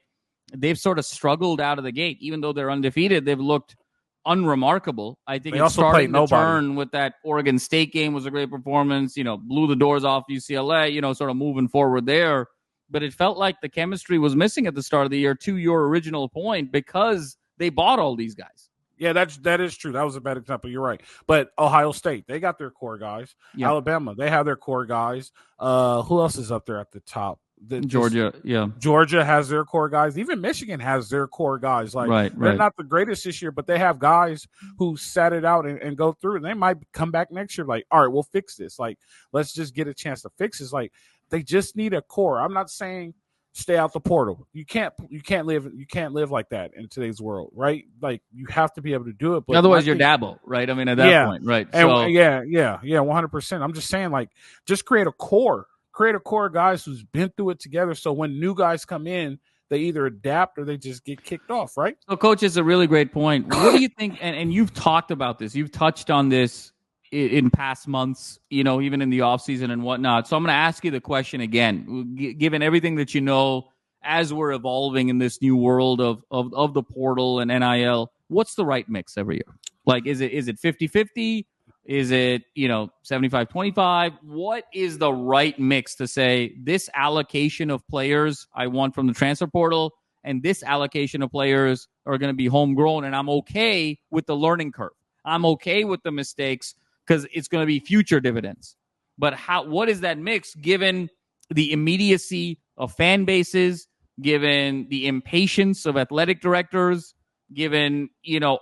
they've sort of struggled out of the gate. Even though they're undefeated, they've looked unremarkable. I think it's starting to turn with that Oregon State game was a great performance, blew the doors off UCLA, sort of moving forward there. But it felt like the chemistry was missing at the start of the year, to your original point, because they bought all these guys. Yeah, that is true. That was a bad example. You're right. But Ohio State, they got their core guys. Yep. Alabama, they have their core guys. Who else is up there at the top? Georgia, yeah. Georgia has their core guys. Even Michigan has their core guys. Like, they're not the greatest this year, but they have guys who sat it out and go through. And they might come back next year like, all right, we'll fix this. Like, let's just get a chance to fix this. Like, they just need a core. I'm not saying stay out the portal. You can't live like that in today's world, right? Like, you have to be able to do it. But otherwise, you're Dabo, right? I mean, at that point, right? And so, yeah, 100%. I'm just saying, like, just create a core of guys who's been through it together. So when new guys come in, they either adapt or they just get kicked off, right? So, Coach, is a really great point. What do you think? And you've talked about this. You've touched on this in past months, even in the offseason and whatnot. So I'm going to ask you the question again, given everything that you know, as we're evolving in this new world of the portal and NIL, what's the right mix every year? Like, is it 50-50? Is it, 75-25? What is the right mix to say this allocation of players I want from the transfer portal and this allocation of players are going to be homegrown, and I'm okay with the learning curve. I'm okay with the mistakes because it's going to be future dividends. But what is that mix given the immediacy of fan bases, given the impatience of athletic directors, given,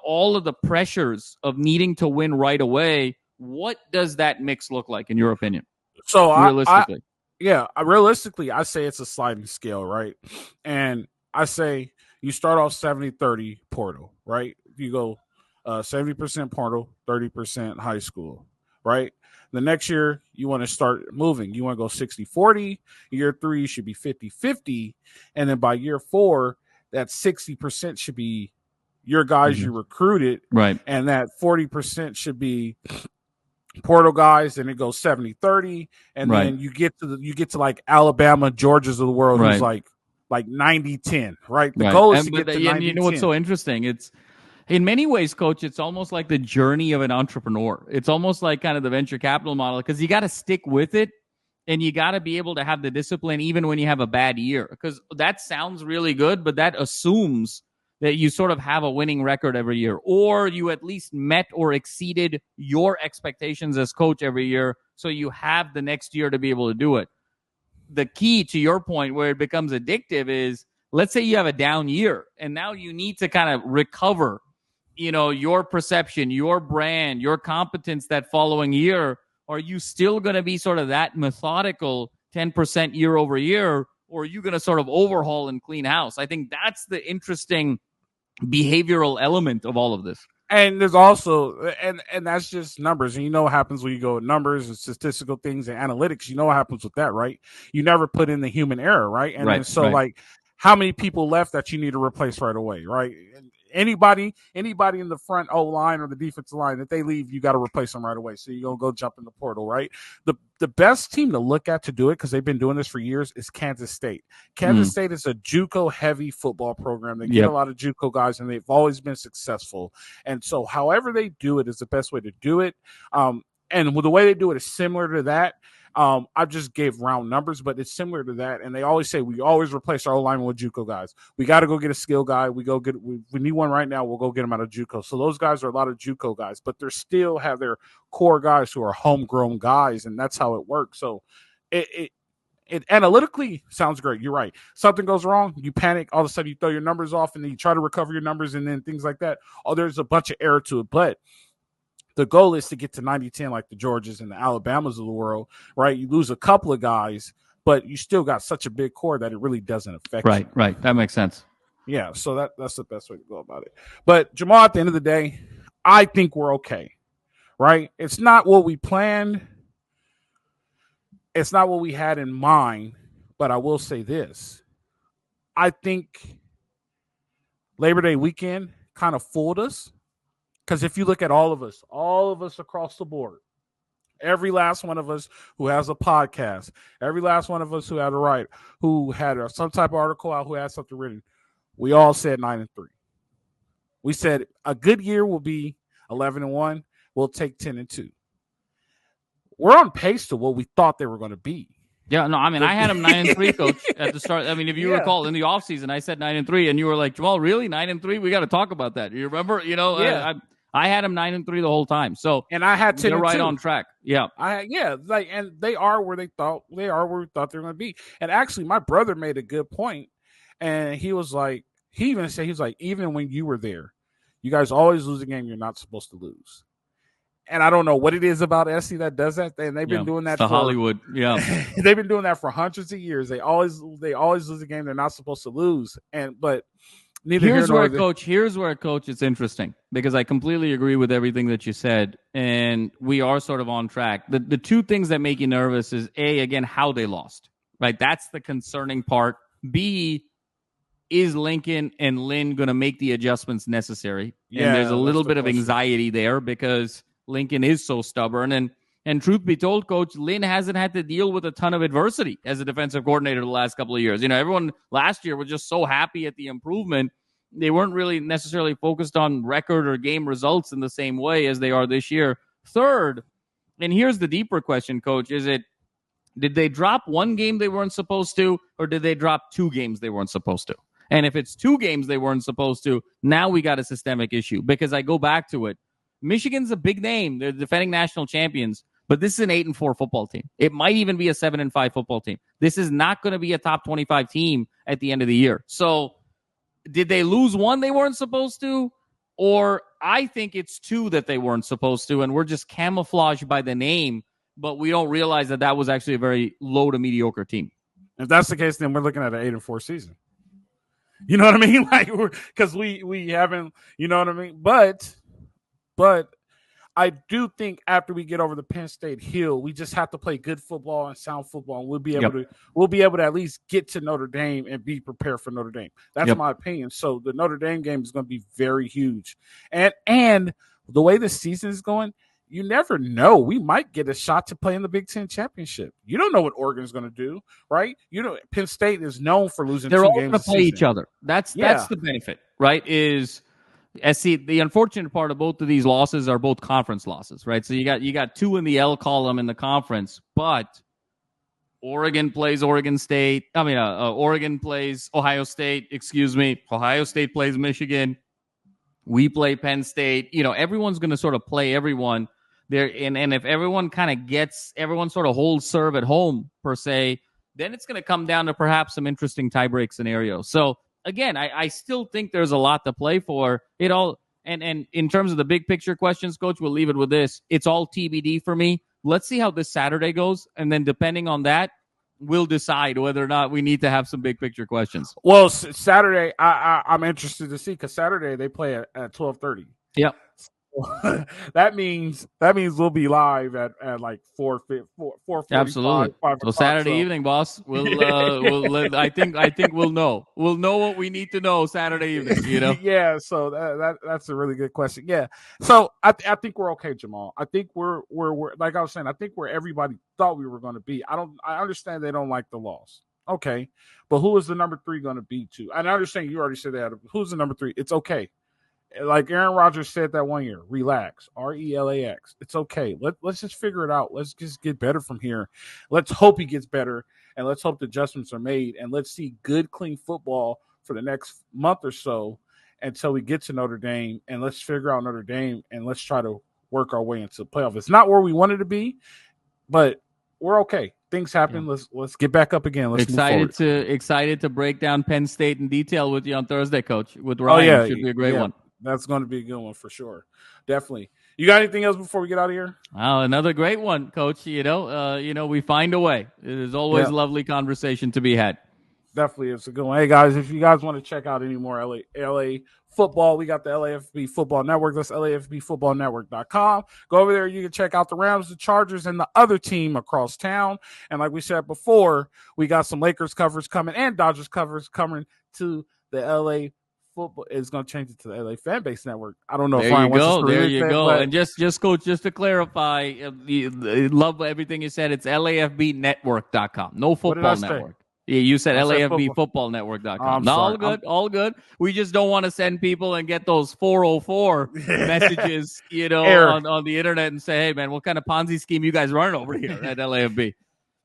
all of the pressures of needing to win right away? What does that mix look like in your opinion? So realistically, I say it's a sliding scale, right? And I say you start off 70-30 portal, right? You go 70% portal, 30% high school. right? The next year, you want to start moving. You want to go 60-40. Year 3 should be 50-50. And then by year 4, that 60% should be your guys you recruited. Right. And that 40% should be portal guys, and it goes 70-30. And then you get to like Alabama, Georgia's of the world, who's like 90-10, right? The goal is to get to 90-10. And you know what's so interesting? It's in many ways, Coach, it's almost like the journey of an entrepreneur. It's almost like kind of the venture capital model, because you got to stick with it and you got to be able to have the discipline even when you have a bad year, because that sounds really good, but that assumes that you sort of have a winning record every year, or you at least met or exceeded your expectations as coach every year, so you have the next year to be able to do it. The key to your point where it becomes addictive is, let's say you have a down year and now you need to kind of recover, your perception, your brand, your competence that following year. Are you still going to be sort of that methodical 10% year over year, or are you going to sort of overhaul and clean house? I think that's the interesting behavioral element of all of this. And there's also, and that's just numbers. And you know what happens when you go with numbers and statistical things and analytics. You know what happens with that, right? You never put in the human error, right? And then like, how many people left that you need to replace right away, right? Anybody in the front O line or the defensive line that they leave, you got to replace them right away. So you're gonna go jump in the portal, right? The best team to look at to do it, because they've been doing this for years, is Kansas State. Kansas State is a JUCO heavy football program. They get a lot of JUCO guys, and they've always been successful. And so, however they do it is the best way to do it. And the way they do it is similar to that. I just gave round numbers, but it's similar to that. And they always say we always replace our O-lineman with JUCO guys. We got to go get a skill guy. We need one right now. We'll go get him out of JUCO. So those guys are a lot of JUCO guys, but they still have their core guys who are homegrown guys, and that's how it works. So it analytically sounds great. You're right. Something goes wrong, you panic. All of a sudden, you throw your numbers off, and then you try to recover your numbers, and then things like that. Oh, there's a bunch of error to it, but the goal is to get to 90-10 like the Georgias and the Alabamas of the world, right? You lose a couple of guys, but you still got such a big core that it really doesn't affect you. Right. That makes sense. Yeah, so that's the best way to go about it. But, Jamal, at the end of the day, I think we're okay, right? It's not what we planned. It's not what we had in mind, but I will say this. I think Labor Day weekend kind of fooled us. Because if you look at all of us across the board, every last one of us who has a podcast, every last one of us who had some type of article out, who had something written, we all said 9-3. We said a good year will be 11-1. We'll take 10-2. We're on pace to what we thought they were going to be. Yeah, no, I mean, I had them 9-3, Coach, at the start. I mean, if you recall, in the offseason, I said 9-3, and you were like, Jamal, really? 9-3? We got to talk about that. You remember? I had them 9-3 the whole time. So, and I had 10-2. They're right on track. Yeah. And they are where we thought they were going to be. And actually, my brother made a good point, and he was like, even when you were there, you guys always lose a game you're not supposed to lose. And I don't know what it is about SC that does that. And they've been doing that for Hollywood. Yeah. They've been doing that for hundreds of years. They always lose a game they're not supposed to lose. But here's where, Coach, it's interesting, because I completely agree with everything that you said. And we are sort of on track. The two things that make you nervous is A, again, how they lost, right? That's the concerning part. B, is Lincoln and Lynn going to make the adjustments necessary? Yeah, and there's a little bit of anxiety there, because Lincoln is so stubborn. And truth be told, Coach, Lynn hasn't had to deal with a ton of adversity as a defensive coordinator the last couple of years. Everyone last year was just so happy at the improvement. They weren't really necessarily focused on record or game results in the same way as they are this year. Third, and here's the deeper question, Coach, did they drop one game they weren't supposed to, or did they drop 2 games they weren't supposed to? And if it's 2 games they weren't supposed to, now we got a systemic issue, because I go back to it. Michigan's a big name. They're defending national champions, but this is an 8-4 football team. It might even be a 7-5 football team. This is not going to be a top 25 team at the end of the year. So did they lose 1 they weren't supposed to? Or I think it's 2 that they weren't supposed to, and we're just camouflaged by the name, but we don't realize that was actually a very low to mediocre team. If that's the case, then we're looking at an 8-4 season. You know what I mean? Because we haven't, you know what I mean? But I do think after we get over the Penn State hill, we just have to play good football and sound football, and we'll be able to at least get to Notre Dame and be prepared for Notre Dame. That's my opinion. So the Notre Dame game is going to be very huge, and the way the season is going, you never know. We might get a shot to play in the Big Ten championship. You don't know what Oregon's going to do, right? You know, Penn State is known for losing. They're 2 all games going to play each other. That's the benefit, right? Is SC, the unfortunate part of both of these losses are both conference losses, right? So you got 2 in the L column in the conference, but Oregon plays Oregon State. Oregon plays Ohio State. Ohio State plays Michigan. We play Penn State. You know, everyone's going to sort of play everyone there, and if everyone sort of holds serve at home per se, then it's going to come down to perhaps some interesting tiebreak scenarios. So again, I still think there's a lot to play for. It all and in terms of the big picture questions, Coach, we'll leave it with this. It's all TBD for me. Let's see how this Saturday goes, and then depending on that, we'll decide whether or not we need to have some big picture questions. Well, Saturday, I'm interested to see because Saturday they play at 12:30. Yep. that means we'll be live at like 4:45. Absolutely. So Saturday evening, boss. I think we'll know. We'll know what we need to know Saturday evening. You know. Yeah. So that's a really good question. Yeah. So I think we're okay, Jamal. I think we're like I was saying. I think where everybody thought we were going to be. I understand they don't like the loss. Okay, but who is the number 3 going to be to? And I understand you already said that. Who's the number 3? It's okay. Like Aaron Rodgers said that one year, relax, RELAX. It's okay. Let's just figure it out. Let's just get better from here. Let's hope he gets better, and let's hope the adjustments are made, and let's see good, clean football for the next month or so until we get to Notre Dame, and let's figure out Notre Dame, and let's try to work our way into the playoff. It's not where we wanted to be, but we're okay. Things happen. Yeah. Let's get back up again. Let's excited to break down Penn State in detail with you on Thursday, Coach. With Ryan, should be a great one. That's going to be a good one for sure. Definitely. You got anything else before we get out of here? Oh, another great one, Coach. You know, we find a way. It is always lovely conversation to be had. Definitely, it's a good one. Hey guys, if you guys want to check out any more LA football, we got the LAFB Football Network. That's LAFBFootballNetwork.com. Go over there. You can check out the Rams, the Chargers, and the other team across town. And like we said before, we got some Lakers covers coming and Dodgers covers coming to the LA football. Is going to change it to the LA Fan Base Network. I don't know if Ryan wants to There you go. And just Coach, just to clarify, love everything you said. It's LAFBNetwork.com. No football network. Yeah, you said LAFBFootballNetwork.com. No, all good. We just don't want to send people and get those 404 messages, on the internet and say, hey, man, what kind of Ponzi scheme you guys run over here at LAFB?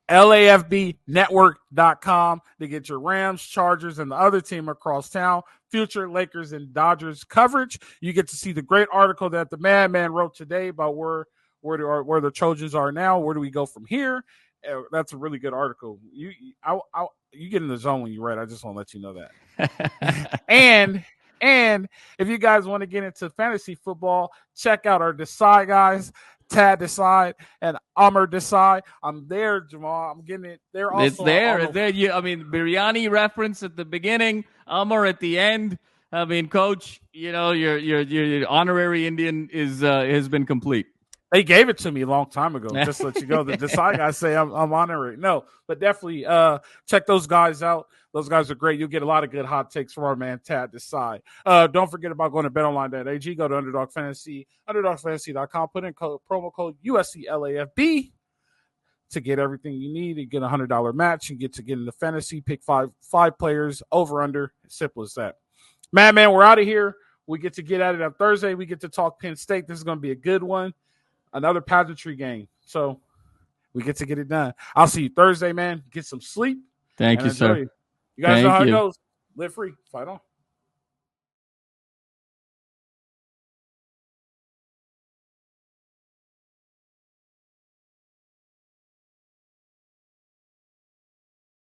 LAFBNetwork.com to get your Rams, Chargers, and the other team across town. Future Lakers and Dodgers coverage. You get to see the great article that the Madman wrote today about where the Trojans are now. Where do we go from here? That's a really good article. You get in the zone when you write. I just want to let you know that. and if you guys want to get into fantasy football, check out our Decide guys, Tad Decide and Amr Decide. I'm there, Jamal. I'm getting it. They're also it's there. Biryani reference at the beginning, Amr at the end. I mean, Coach, your honorary Indian has been complete. They gave it to me a long time ago. Just to let you go. The Decide guys say I'm honorary. No, but definitely check those guys out. Those guys are great. You'll get a lot of good hot takes from our man Tad Decide. Don't forget about going to betonline.ag. Go to Underdog Fantasy, UnderdogFantasy.com. Put in promo code USCLAFB to get everything you need. You get a $100 match. You get in the fantasy. Pick five players over under. Simple as that. Man, we're out of here. We get to get at it on Thursday. We get to talk Penn State. This is going to be a good one. Another pageantry game. So we get to get it done. I'll see you Thursday, man. Get some sleep. Thank you, sir. You guys know how it goes. Live free. Fight on.